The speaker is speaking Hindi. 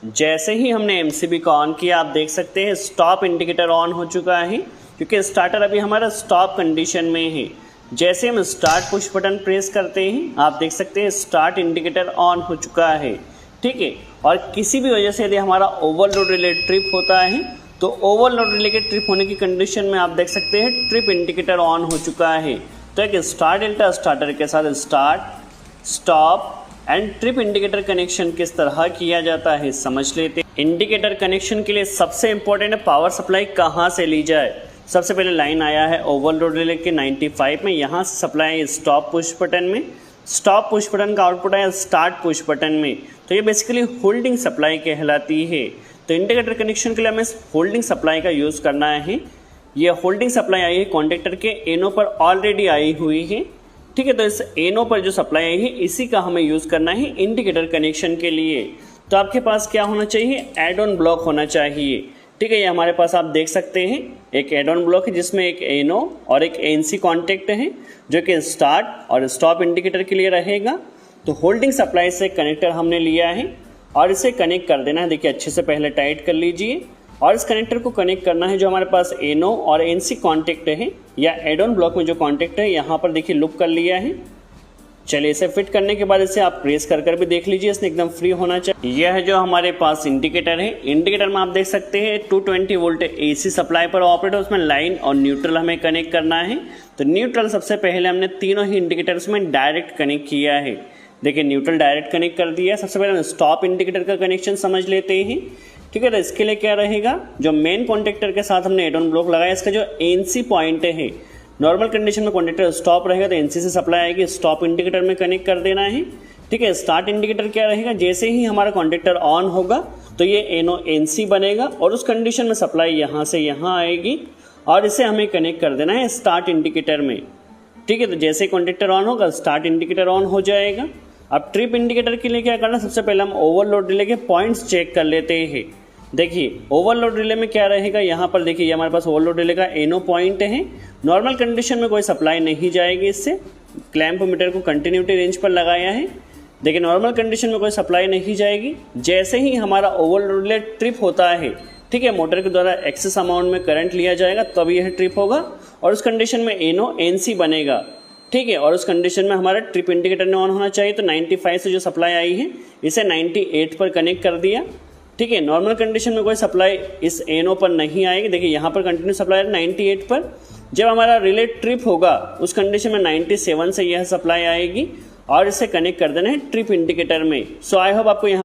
जैसे ही हमने एमसीबी को ऑन किया आप देख सकते हैं स्टॉप इंडिकेटर ऑन हो चुका है, क्योंकि स्टार्टर अभी हमारा स्टॉप कंडीशन में है। जैसे हम स्टार्ट पुश बटन प्रेस करते हैं आप देख सकते हैं स्टार्ट इंडिकेटर ऑन हो चुका है, ठीक है। और किसी भी वजह से यदि हमारा ओवरलोड रिले ट्रिप होता है तो ओवरलोड रिले के ट्रिप होने की कंडीशन में आप देख सकते हैं ट्रिप इंडिकेटर ऑन हो चुका है। तो एक स्टार्ट डेल्टा स्टार्टर के साथ start, stop and trip indicator connection किस तरह किया जाता है समझ लेते हैं। इंडिकेटर कनेक्शन के लिए सबसे इंपॉर्टेंट है पावर सप्लाई कहाँ से ली जाए। सबसे पहले लाइन आया है ओवरलोड रिले के 95 में, यहाँ से सप्लाई है स्टॉप पुश बटन में, स्टॉप पुश बटन का आउटपुट आया स्टार्ट पुश बटन में। तो ये बेसिकली होल्डिंग सप्लाई कहलाती है। तो इंडिकेटर कनेक्शन के लिए हमें होल्डिंग सप्लाई का यूज़ करना है। ये होल्डिंग सप्लाई आई है कॉन्टेक्टर के एनो पर ऑलरेडी आई हुई है, ठीक है। तो इस एनो पर जो सप्लाई आई है इसी का हमें यूज़ करना है इंडिकेटर कनेक्शन के लिए। तो आपके पास क्या होना चाहिए, एड ऑन ब्लॉक होना चाहिए, ठीक है। ये हमारे पास आप देख सकते हैं एक एड ऑन ब्लॉक है जिसमें एक एनो और एक एनसी कॉन्टेक्ट है जो कि स्टार्ट और स्टॉप इंडिकेटर के लिए रहेगा। तो होल्डिंग सप्लाई से कनेक्टर हमने लिया है और इसे कनेक्ट कर देना है। देखिए अच्छे से पहले टाइट कर लीजिए और इस कनेक्टर को कनेक्ट करना है जो हमारे पास एनो और एनसी कॉन्टेक्ट है या एड ऑन ब्लॉक में जो कॉन्टेक्ट है यहाँ पर देखिए लुक कर लिया है। चलिए इसे फिट करने के बाद इसे आप प्रेस कर भी देख लीजिए, इसने एकदम फ्री होना चाहिए। यह है जो हमारे पास इंडिकेटर है। इंडिकेटर में आप देख सकते हैं 220 वोल्ट एसी सप्लाई पर ऑपरेट है, उसमें लाइन और न्यूट्रल हमें कनेक्ट करना है। तो न्यूट्रल सबसे पहले हमने तीनों ही इंडिकेटर्स में डायरेक्ट कनेक्ट किया है। देखिए न्यूट्रल डायरेक्ट कनेक्ट कर दिया। सबसे पहले हम स्टॉप इंडिकेटर का कनेक्शन समझ लेते हैं, ठीक है। तो इसके लिए क्या रहेगा, जो मेन कॉन्टेक्टर के साथ हमने एड ऑन ब्लॉक लगाया इसका जो एनसी पॉइंट है, नॉर्मल कंडीशन में कॉन्टेक्टर स्टॉप रहेगा तो एनसी से सप्लाई आएगी, स्टॉप इंडिकेटर में कनेक्ट कर देना है, ठीक है। स्टार्ट इंडिकेटर क्या रहेगा, जैसे ही हमारा कॉन्टेक्टर ऑन होगा तो ये एनो एनसी बनेगा और उस कंडीशन में सप्लाई यहाँ से यहाँ आएगी और इसे हमें कनेक्ट कर देना है स्टार्ट इंडिकेटर में, ठीक है। तो जैसे ही कॉन्टेक्टर ऑन होगा स्टार्ट इंडिकेटर ऑन हो जाएगा। अब ट्रिप इंडिकेटर के लिए क्या करना, सबसे पहले हम ओवरलोड रिले के पॉइंट्स चेक कर लेते हैं। देखिए ओवरलोड रिले में क्या रहेगा, यहाँ पर देखिए ये हमारे पास ओवरलोड रिले का एनो पॉइंट है। नॉर्मल कंडीशन में कोई सप्लाई नहीं जाएगी इससे। क्लैंप मीटर को कंटिन्यूटी रेंज पर लगाया है। देखिए नॉर्मल कंडीशन में कोई सप्लाई नहीं जाएगी। जैसे ही हमारा ओवरलोड रिले ट्रिप होता है, ठीक है, मोटर के द्वारा एक्सेस अमाउंट में करंट लिया जाएगा तब यह ट्रिप होगा और उस कंडीशन में एनो एनसी बनेगा, ठीक है। और उस कंडीशन में हमारा ट्रिप इंडिकेटर ने ऑन होना चाहिए। तो 95 से जो सप्लाई आई है इसे 98 पर कनेक्ट कर दिया, ठीक है। नॉर्मल कंडीशन में कोई सप्लाई इस एनो पर नहीं आएगी। देखिए यहाँ पर कंटिन्यू सप्लाई है 98 पर। जब हमारा रिले ट्रिप होगा उस कंडीशन में 97 से यह सप्लाई आएगी और इसे कनेक्ट कर देना है ट्रिप इंडिकेटर में। सो आई होप आपको यहाँ